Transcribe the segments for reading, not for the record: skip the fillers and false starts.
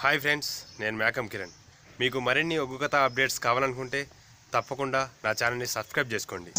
Hi friends, నేను మేకం కిరణ్. మీకు మరిన్ని ఒగ్గు కథ అప్డేట్స్ కావాలనుకుంటే తప్పకుండా నా ఛానల్ని సబ్స్క్రైబ్ చేసుకోండి.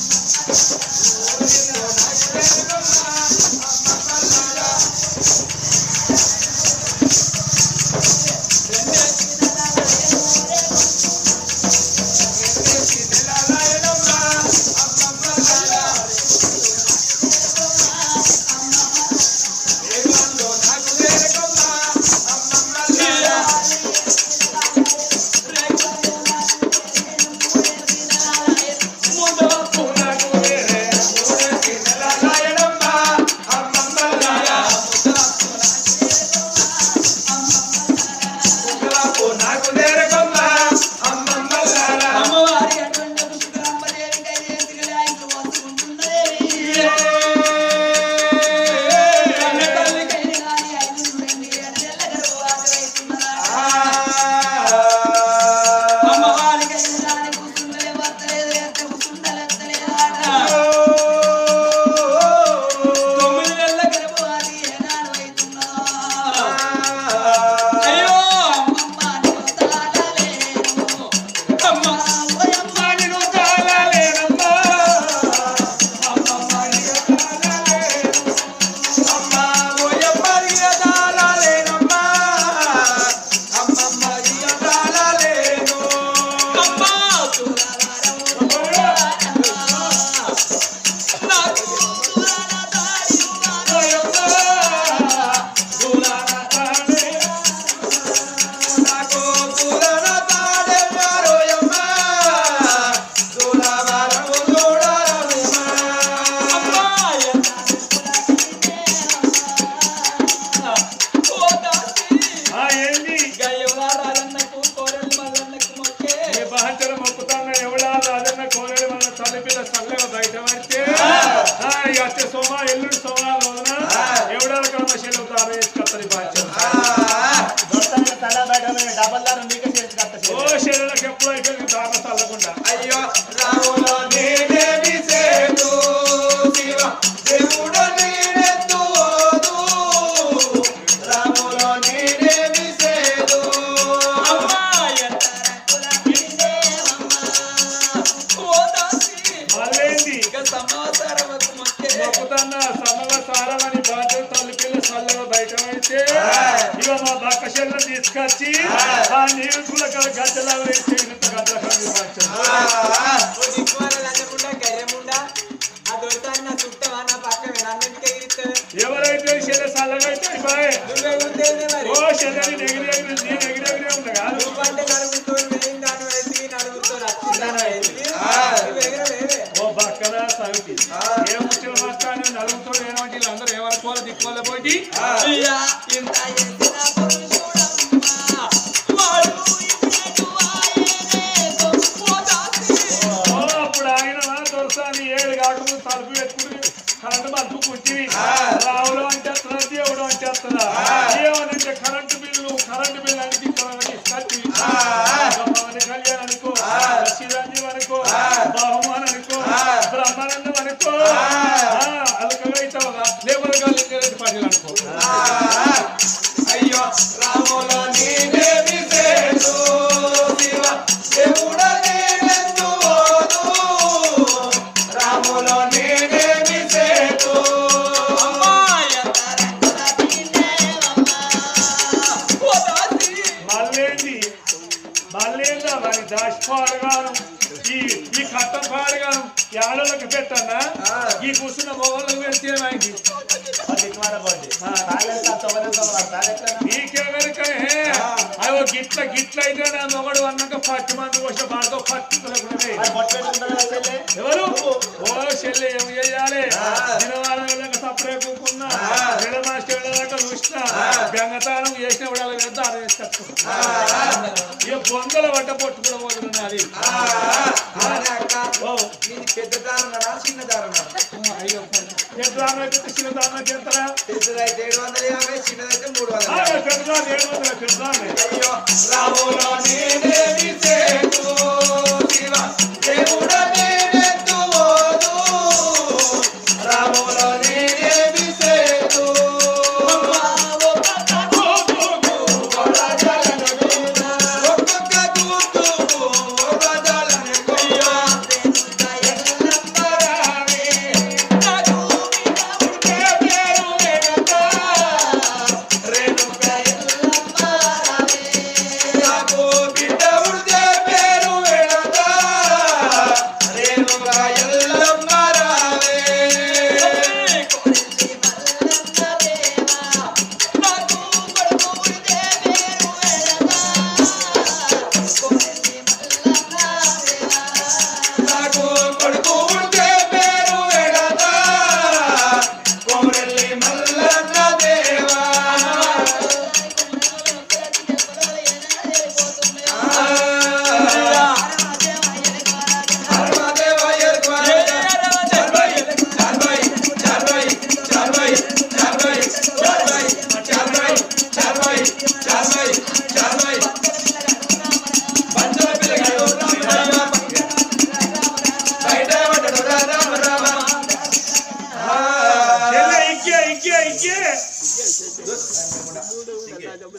సోమా ఎల్లుండి సోమవారం రోజున ఎవడాల కర్మశైలి ఓ శరీరానికి ఎప్పుడు అయిపోయింది దాకా చల్లకుండా. అయ్యో రాములో నేనేమి చేతు శివ దేవుడు నేనెత్తు రాములో నేనేమి చేతు మళ్ళేంది సమాచారం మొక్కుతున్న సమాచారం అని బాధ్యత తల్లిపిల్ల చల్లగా బయట పడితే ఇక మా బక్కశల్ని తీసుకొచ్చి ఆ నీరు కూడా గద్దెలా వేస్తే ఎవరైతే శరీర చల్లగా అయితే ఓ శరీరాన్ని ఎగిరెగిరే ఉంది కాదు. ఓ బక్కన సవితి ఏ ముచ్చలు వస్తాను నలుగుతో ఏమంటే వీళ్ళందరూ ఏమనుకోవాలి దిక్కువల్ల పోయి అప్పుడు ఆయన దొరసాని 7 కాకుండా తలుపు పెట్టుకుని కరెంటు బల్బు కుట్టివి రావులు అంటే వస్తుందా దేవుడు అంటే వస్తుందా ఏమనంటే కరెంటు బిల్లు అనికి ఇస్తాయి పవన్ కళ్యాణ్ అనుకో శ్రీరాజీవ్ అనుకో బహుమాన్ అనుకో బ్రహ్మానందం అనుకో అలకగా అవుతావా లేబర్ గాలి పనులు అనుకో. అయ్యో రాములో నేనేమి చేతు శివ దేవుడు నేనెత్తు రాములో నేనేమి చేతు మళ్ళేందా మరి దాచిపాడుగాను ఈ కట్టం పాడుగాను ఏళ్ళకి పెట్టన్నా ఈ కూర్చున్న మొగళ్ళకు పెడితే ఏమైంది నీకే కనుక అవి గిట్ల అయితే నా మొగడు అన్నాక 10 మంది వచ్చి బాగా 10 ఎవరు ఓ చెల్లి ఏం చేయాలి దినవారం వెళ్ళక సపరే కూకున్నా మాస్టర్ వెళ్ళాక చూసిన గంగతానం చేసిన కూడా దానం వేసుకొచ్చుకున్నా ఇక బొందల పడ్డ పొట్టు కూడా పోతున్నది. పెద్ద దారుణ చిన్న దారుణ పెద్ద దారుణ అయితే చిన్న దారుణ చేస్తారా పెద్దదైతే 750 చిన్నదైతే 300 పెద్ద 700 పెద్ద అయ్యో రాములో నేనేమి చేతు శివ దేవుడు నేనెత్తు రాములో నేనేమి చేతు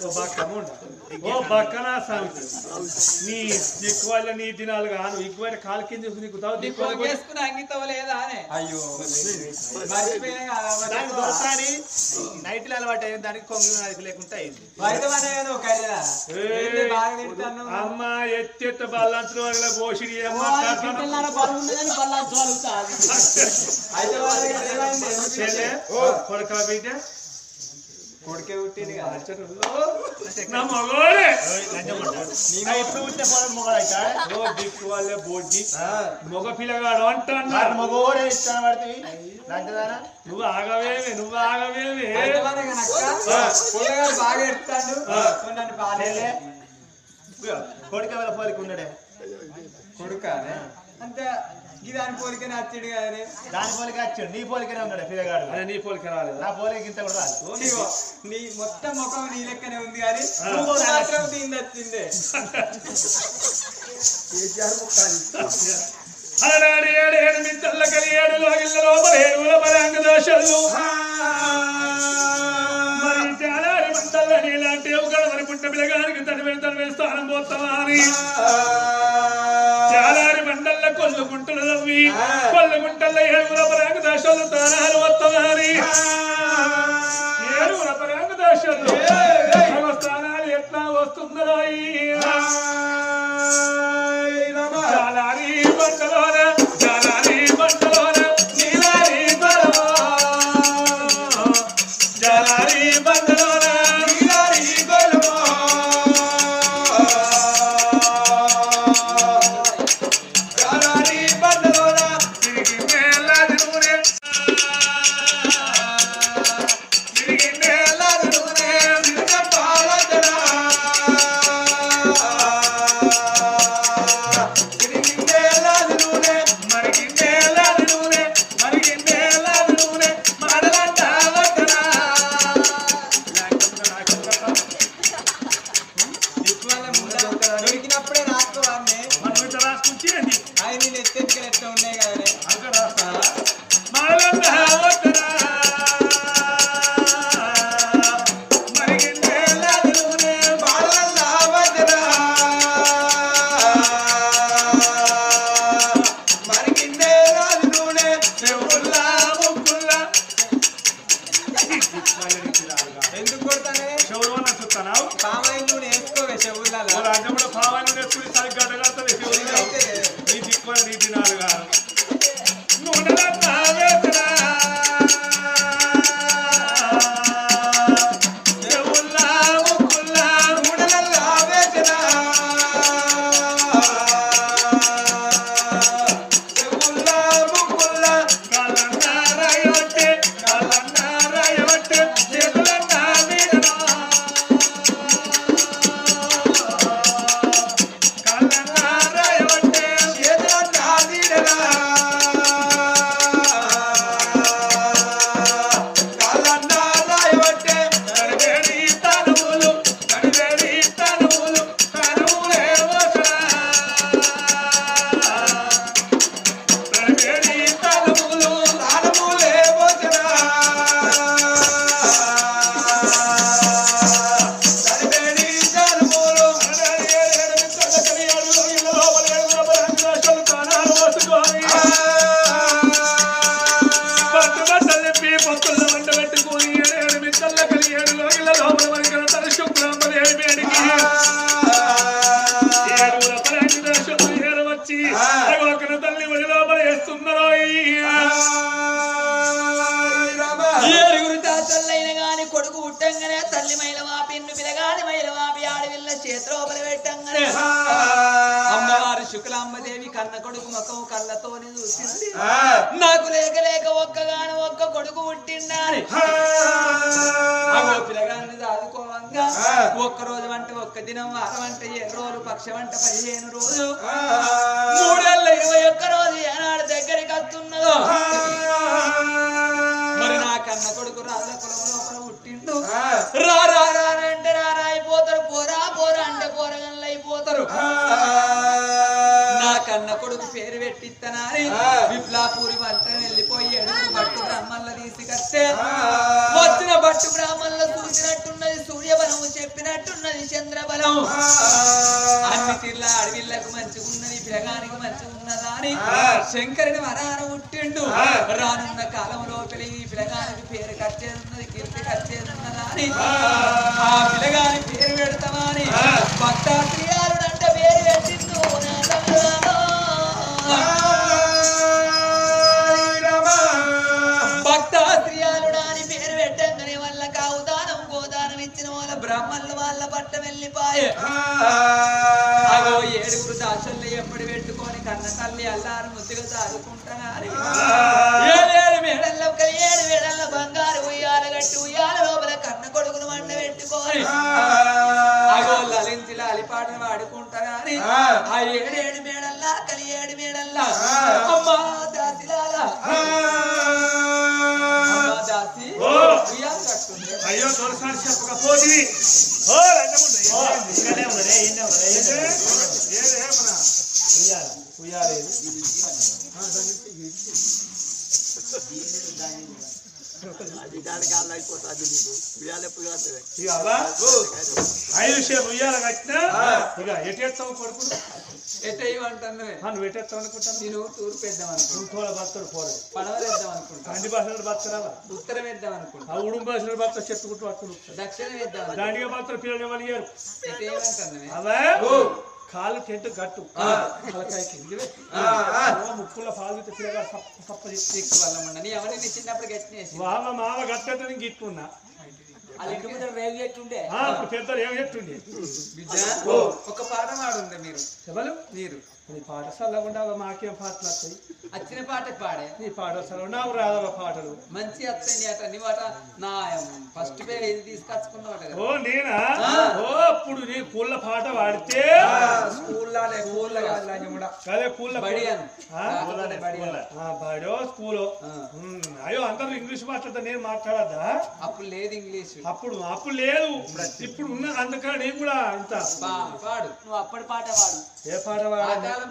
ఓ బక్కనా సామెత నీ దిక్కు వల్ల నీ దినాలు గాను ఎక్కువ కాలు కింద దిక్కుతావు దిక్కుని అంగితం లేదా అయ్యో నైట్లు అలవాటు అయ్యింది దానికి కొంగు లేకుండా అయింది అమ్మ ఎత్తెత్త బల్లంచడం వల్ల పోషిడి కొడుక బిడ్డ కొడుకే పుట్టింది నా మగోడే దిక్కు వాళ్ళే బోడ్డి మగ పిల్లగాడు అంటున్నాడు మగోడే ఇస్తాను పడుతుంది నువ్వు ఆగవేమి బాగా ఎడతాడు బాగాలే కొడుక వాళ్ళ పోలికి ఉన్నాడే కొడుక అంతే దాని పోలికనే వచ్చాడు కానీ దాని పోలిక వచ్చాడు నీ పోలికనే ఉన్నాడు పిల్లగాడు అదే నీ పోలిక రాలేదు నా పోలిక ఇంత కూడా రాదు నీ మొత్తం ముఖం నీ లెక్కనే ఉంది కానీ నువ్వు మాత్రం దీన్ని వచ్చిందే అలనాడు 7 మిత్తల్ల కలియేడు లోగిళ్ళ లోపల 7 పరాంగ దోషలు మరి చాలారి మంటల్ల నీలాంటి ఒకడ మరి పుట్ట పిల్లగానికి తడివే స్థానం పోతావా అని చాలారి మండల్ల కొల్లు గుంటలు నవ్వి కొల్లు గుంటల్ల 7 పరాంగ దోషలు తానాలు వస్తావా అని 7 పరాంగ దోషలు స్థానాలు ఎట్లా వస్తుందో చాలారి బండలోన చాలారి బండలోన నీలారి బలమో చాలారి బండలోన నీలారి బలమో చాలారి బండలోన తిరిగి మేలాది నూనె తిరిగి మేలాది నూనె తిరగపాలదనా దొరికినప్పుడే రాసుకోవాన్ని రాసుకుంటే ఆయన నేను ఎత్తెత్తుకలు ఎట్లా ఉన్నాయి కదా అంక రాస్తా మరలందా వద్దనా మరిగిందేలాది నూనె మరలందా వద్దనా మరిగిందేలాది నూనె చెవుల్లా ముక్కుల్లా ఎందుకు కొడతానే చెవులు నా చూస్తానా పామాయిల్ నూనె వేసుకోవే చెవులలో అంటే కూడా భావాన్ని నేర్చుకుని సరిగ్గా కడుతుంది నీ దిక్కువ నీ దినాలుగా నూనెలన్నా వేతనా చెవుల్లా ముక్కుల్లా నూనెలన్నా వేతనా చెవుల్లా ముక్కుల్లా కాళ్ళన్నా రాయవట్టే చేతులన్నా మీదనా తల్లి వదిలోపల వేస్తున్నారో తల్లైన గాని కొడుకు పుట్టంగానే తల్లి మైలవా పిన్ను పిలగాని మైలవా ఆడవిల్ల చేతిలోపల పెట్టంగానే అమ్మవారు శుక్లాంబదేవి కన్న కొడుకు ముఖం కళ్ళతోనే చూసింది నాకు లేక లేక ఒక్క కొడుకు పుట్టిండాలి పిల్లగాన్ని దాదుకోవంగా ఒక్క రోజు అంటే ఒక్క దినం వారం అంటే 7 రోజులు పక్షం అంటే 15 రోజులు 3 ఏళ్ళ 21 రోజు ఏనాడు దగ్గరికి వస్తున్నదో మరి నా కన్న కొడుకు రాజ కులం లోపల పుట్టిండు అంటే రారా అయిపోతారు పోరా అంటే పోరగన్లు అయిపోతారు నా కన్న కొడుకు పేరు పెట్టిత్తనాని విప్లాపూరి వంట వెళ్ళిపోయి ఎడుగు బట్టు బ్రాహ్మణుల తీసుకొస్తే వచ్చిన బట్టు బ్రాహ్మణులు చూసినట్టున్నది సూర్యవనము చెప్పి చెప్పినట్టున్నది చంద్రబలం అన్ని తిర్ల అడవిళ్ళకు మంచిగున్నది పిలగానికి మంచిగున్నదా అని శంకరుని వరాన పుట్టిండు రానున్న కాలంలో ఈ పిలగానికి పేరు కచ్చేది కీర్తి కచ్చేది ఉన్నదా అని ఆ పిలగాని పేరు పెడతామా అని భక్తాశ్రీయాలుడు అంటే పేరు పెట్టిండు భక్తాశ్రీయాలుడు అని పేరు పెట్టంగానే వాళ్ళ కావుదానం గోదానం ఇచ్చిన వాళ్ళ బ్రాహ్మణులు వాళ్ళ పట్ట వెళ్ళిపోయే అగో 7 దాసుల్ని ఎప్పటి పెట్టుకొని కన్న తల్లి అల్లారు ముద్దుగా సాదుకుంటున్నారు 7 మేడల్ల బంగారు ఉయ్యాల గట్టి ఉయ్యాల లోపల కన్న కొడుకును వండ పెట్టుకొని అగో లలించి లాలిపాటను వాడుకుంటున్నారు ఆ 7 మేడల్లా కలి 7 మేడల్లా అమ్మా దాసిలాల అమ్మా దాసి ఉయ్యాల కట్టుంది అయ్యో దొరసారి చెప్పకపోతే ఓ రంగముండ ఇక్కడే ఉన్నదే ఇన్నవరే ఏదే మన ఉయ్యాలేదు అది దానికి అలా అయిపోతుంది నీకు ఉయ్యాలు ఎప్పుడు కాస్తుంది ఇక అలా 5 సేపు ఉయ్యాల కట్టినా ఇక ఎట్టేస్తావు కొడుకుడు ఎట్టేయమంటున్నావే నువ్వు ఎట్టేస్తావు అనుకుంటాను నేను తూర్పు వేద్దాం అనుకుంటా ఇంకోళ్ళ భక్తుడు పోలేదు పడవలేద్దాం అనుకుంటా అన్ని భాషల భక్తురావా ఉత్తరం వేద్దాం అనుకుంటా ఆ ఉడుం భాషల భక్త చెట్టుకుంటూ పట్టుకుని దక్షిణ వేద్దాం దాండిగా భక్తులు పిల్లలు ఇవ్వలేరు ఎట్టేయమంటున్నావే అవే కాలు టెంట్ గట్టు తలకాయ కింది ముక్కుల పాలు పిల్లగా సప్ప సిక్కు వల్ల ఉండని ఎవరి నీ చిన్నప్పుడు గట్టినేసి వాళ్ళ మామ గట్టని గిట్టున్నా రేగు చెట్టుండే పెద్దలు ఏం చెట్టుండే బిడ్డ ఒక పాట పాడుండే మీరు ఎవరు మీరు నీ పాట చల్లకుండా మాకేం పాటలు వస్తాయి వచ్చిన పాట పాడే నీ పాట చల్లకుండా రాదవ పాటలు మంచి వస్తాయి అట నీ పాట నా ఫస్ట్ పేరు ఇది తీసుకొచ్చుకున్నావు కదా ఓ నేనా ఓ అప్పుడు నీ పూల పాట పాడితే స్కూల్లోనే స్కూల్లో కాదు కూడా అదే పూల బడి బడో స్కూలో అయ్యో అందరూ ఇంగ్లీష్ మాట్లాడతా నేను మాట్లాడద్దా అప్పుడు లేదు ఇంగ్లీష్ అప్పుడు లేదు ఇప్పుడు ఉన్న అందుకని నేను కూడా ఇంత పాడు నువ్వు అప్పటి పాట పాడు ఏ పాట పాడాలి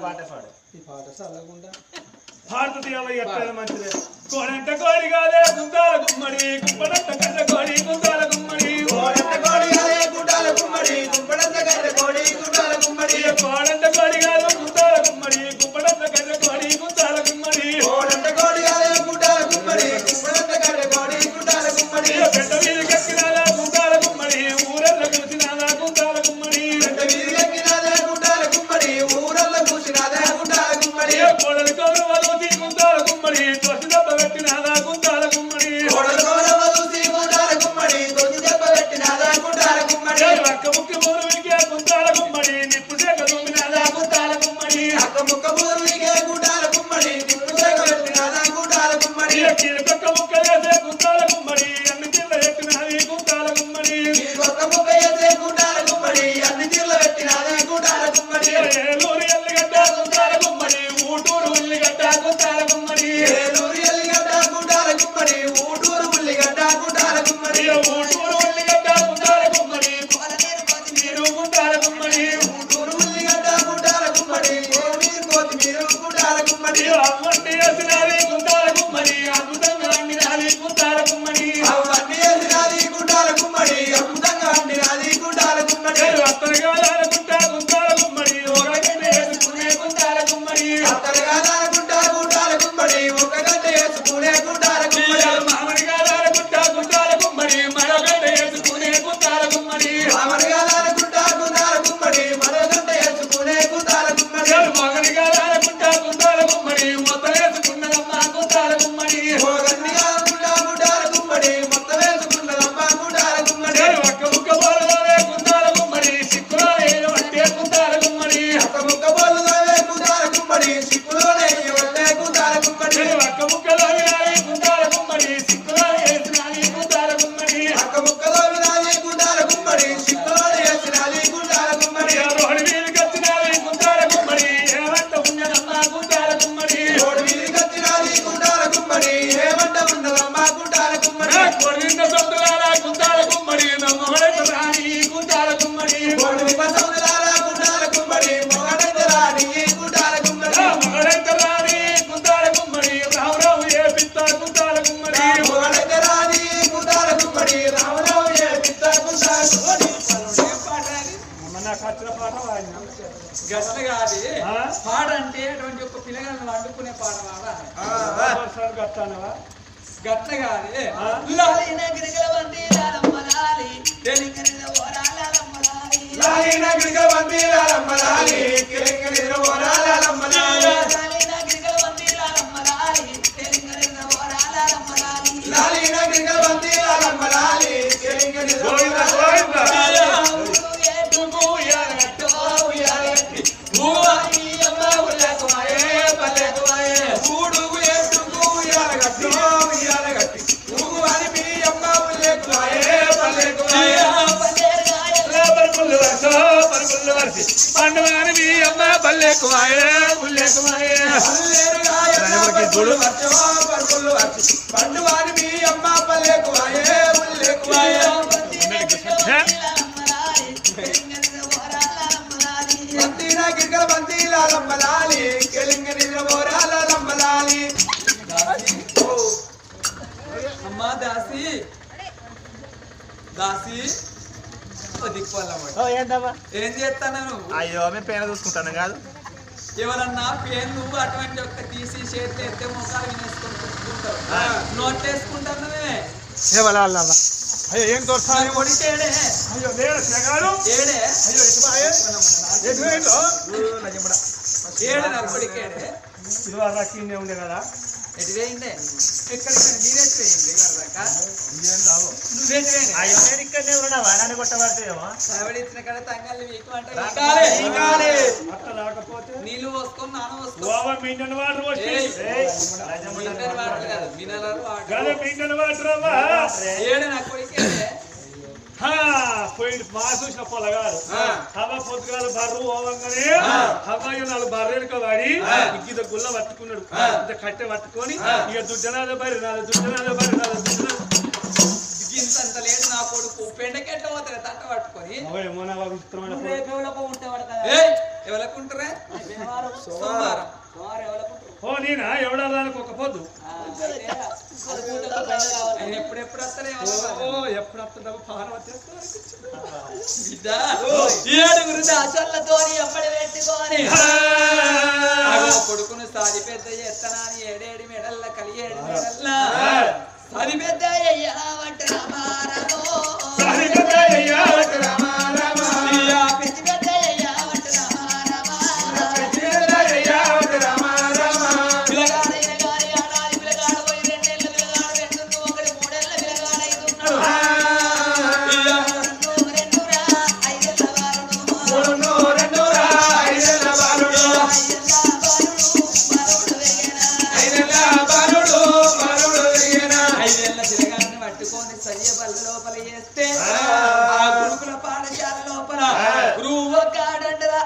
పాట పాడు ఈ పాట చల్లకుండా పాడుతుంది ఎట్లా మంచిదే కోడంట కోడి కాదే గుంతాల గుమ్మడి గుంపడంత కట్ట కోడి గుంతాల గుమ్మడి కోడంట కోడి కాదే గుంటాల గుమ్మడి గుంపడంత కట్ట కోడి గుంటాల గుమ్మడి కోడంట కోడి కాదు గుంతాల గుమ్మడి గుంపడంత కట్ట కోడి గుంతాల గుమ్మడి కోడంట కోడి కాదే గుంటాల గుమ్మడి గుంపడంత కట్ట కోడి గుంటాల గుమ్మడి పెద్ద వీధి కక్కినాదా గుంతాల గుమ్మడి ఊరల్ల కూర్చున్నాదా గుంతాల గుమ్మడి పెద్ద వీధి కక్కినాదా గుంటాల గుమ్మడి ఊరల్ల కూర్చున్నాదా గుంటాల గుమ్మడి కోడలు కౌరు వదూసి గుంతాల గుమ్మడి తొసి దెబ్బ పెట్టినాదా గుంతాల గుమ్మడి కోడలు కౌరు వదూసి గుంటాల గుమ్మడి తొసి దెబ్బ పెట్టినాదా గుంటాల గుమ్మడి అక్క ముక్కి మూరువికే గుంతాల గుమ్మడి నిప్పు సేక దుమ్మినాదా గుంతాల గుమ్మడి అక్క ముక్క పూర్వీకే గుంటాల గుమ్మడి నిప్పు సేక పెట్టినాదా గుంటాల గుమ్మడి కీలకొక్క ముక్కలేసే గుంతాల గుమ్మడి అన్ని కింద ఎత్తినది గుంతాల గుమ్మడి ఒక్క ముక్క వేసే గుంటాల గుమ్మడి అన్ని తీర్ల పెట్టినాదా గుంటాల గుమ్మడి ఏలూరు ఎల్లిగడ్డ గుంతాల గుమ్మడి ఊటూరు ఉల్లిగడ్డ గుంతాల గుమ్మడి ఏలూరు ఎల్లిగడ్డ గుంటాల గుమ్మడి ఊటూరు ఉల్లిగడ్డ గుంటాల గుమ్మడి ఊటూరు ఉల్లిగడ్డ గుంతాల గుమ్మడి మీరు గుంతాల గుమ్మడి ఊటూరు ఉల్లిగడ్డ గుంటాల గుమ్మడి కొత్తిమీర గుంటాల గుమ్మడి అమ్మండి వేసినది గుంతాల గుమ్మడి అద్భుతంగా అండినది గుంతాల గుమ్మడి అవన్నీ వేసినది గుంటాల గుమ్మడి అద్భుతంగా అండినది గుంటాల గుమ్మడి అత్తరగా గుంతాల గుమ్మడి ఒక గంట వేసుకునే గుంతాల గుమ్మడి అత్తరగా గుంటాల గుమ్మడి ఒక గంట వేసుకునే గుంటాల గుమ్మడి మామడిగా గుంతాల గుమ్మడి మరో గంట వేసుకునే గుంతాల గుమ్మడి మామడిగా గుంటాల గుమ్మడి మరో గంట వేసుకునే గుంటాల గుమ్మడి మగనిగా గుంతాల గుమ్మడి మొత్తం వేసుకున్నదమ్మా గుంతాల గుమ్మడి గండిగా గుంటాల గుమ్మడి మొత్తం వేసుకున్నదమ్మా గుంటాల గుమ్మడి ఒక్క ముక్క బోలలోనే గుంతాల గుమ్మడి సిక్కులో అంటే గుంతాల గుమ్మడి ఒక్క ముక్క బోలులోనే గుంటాల గుమ్మడి సిక్కులోనే ఇవ్వటే గుంటాల గుమ్మడి ఒక్క ముక్కలో గుంతాల గుమ్మడి సిక్కులో వేసినది గుంతాల గుమ్మడి ఒక్క ముక్కలో వినాలి గుంటాల గుమ్మడి సిక్కులోనే వేసినది గుంటాల గుమ్మడి రోడ్డు మీదకి వచ్చినది గుంతాల గుమ్మడి ఏమంట ఉన్నదమ్మా గుంతాల గుమ్మడి రోడ్డు మీదకి వచ్చినది గుంటాల గుమ్మడి ఏమంట ఉన్నదమ్మా గుంటాల గుమ్మడి కొరింద సొంతులాల గుంతాల గుమ్మడి మొగడైతే రాని గుంతాల గుమ్మడి రోడ్డు మీద సౌందరాల గుంటాల గుమ్మడి మొగడైతే రాని గుంటాల గుమ్మడి మొగడైతే రాని గుంతాల గుమ్మడి రావురావు ఏ పిత్త గుంతాల గుమ్మడి మొగడైతే రాని గుంటాల గుమ్మడి రామరావు ఏ పిత్త గుంటాల కచ్చిన పాట వాడినా గట్ల కాదు ఆ? పాట అంటే అటువంటి ఒక పిల్లగాలను వండుకునే పాట వాడాలి కట్టానవా గట్ల కాదు లాలిన గిరిగల వంటి లాలమ్మ లాలి తెలికనిద ఓరాలమ్మ లాలి లాలిన గిరిగల వంటి లాలమ్మ లాలి కిలింగనిద ఓరాలమ్మ లాలి లాలిన గిరిగల వంటి లాలమ్మ లాలి తెలికనిద ఓరాలమ్మ లాలి లాలిన గిరిగల వంటి లాలమ్మ లాలి కిలింగనిద గోవింద గోవింద ఏటుకు ఉయ్యాలగట్టు ఉయ్యాలగట్టి భూవాయి అమ్మ ఉల్లకుమాయే పల్లెకుమాయే ఊడుగు ఏటుకు ఉయ్యాలగట్టు ఉయ్యాలగట్టి ఊగువారి మీ అమ్మ ఉల్లెకువాయే పల్లెకువాయే పరుగులు వర్షి పండువారి మీ అమ్మ పల్లెకుమాయే పుల్లెకుమాయే పండువారి మీ అమ్మ పల్లెకువాయే ఉల్లెకువాయే బంతిన గిరిగల బంతి లాలమ్మ లాలి కిలింగనిద ఓరాలమ్మ లాలి అమ్మా దాసి దాసి దిక్కువల్లమాట ఏంటమ్మా ఏం చేస్తాను నువ్వు అయ్యో మేము పేన చూసుకుంటాను కాదు ఎవరన్నా పేరు నువ్వు అటువంటి ఒక్క తీసి చేతి ఎత్తే మొక్కలు వినేసుకొని పెట్టుకుంటావు నోట్లేసుకుంటాను అయ్యో ఏం తోస్తాను కొడికేడే అయ్యో నేను తెగాను ఏడే అయ్యో ఎటు బాయే ఏడు నా కొడికేడే ఇది రక్కిందే ఉండే కదా ఎటు వేయండి ఎక్కడికి మీరెటు వేయండి వరదాకా నువ్వేటు వేయండి అయ్యో నేను ఇక్కడనే ఉన్నా వారాన్ని కొట్టబడతాయేమో సవడిచ్చిన కాడ తంగాలి మీకు అంటే అట్లా రాకపోతే నీళ్ళు పోసుకొని నాన్న పోసుకో బాబా మిండన్ వాటర్ వచ్చి మినరల్ వాటర్ కాదు మినరల్ వాటర్ గదే మిండన్ వాటర్ అమ్మా ఏడు నా కొడికేడే పోయింది మా చూసిన పొలగాడు హవ పొద్దుగాల బర్రు ఓవంగానే హవాయి 4 బర్రెలక వాడి ఇంత గుల్ల పట్టుకున్నాడు ఇంత కట్టె పట్టుకొని ఇక దుడ్డనాద బర్రె నాద దుడ్డనాద బర్రె నాద దుడ్డనాద గింతంత లేదు నా కొడుకు పెండకెట్ట పోతాడు తట్ట పట్టుకొని ఏమో నా బాబు ఇష్టమైన ఏయ్ ఎవలకుంటారా సోమవారం ఓ నేనా ఎవడా దానికి ఒక పొద్దు ఆయన ఎప్పుడెప్పుడు వస్తారే ఓ ఎప్పుడు వస్తుంటావు పార్వతి బిడ్డ ఏడుగురు దాసోళ్ళతోని అప్పటి పెట్టుకొని కొడుకును సాది పెద్ద ఎత్తనాని ఏడేడి మెడల్ల కలియేడు మెడల్ల అది పెద్ద అయ్యావంట రామారామో పెద్ద పెద్ద అయ్యావంట రామారామా పిల్లగాడైన గాని ఆనాది పిల్లగాడ పోయి 2 ఏళ్ళ పిల్లగాడ రెండును ఒకటి 3 ఏళ్ళ పిల్లగాడ ఐదున్నాడు రెండురా 5 ఏళ్ళ వారును ఐదేళ్ల పిల్లగాడిని పట్టుకొని సయ్య బల్ల లోపల వేస్తే ఆ గురుకుల పాఠశాల లోపల గురువు కాడంటరా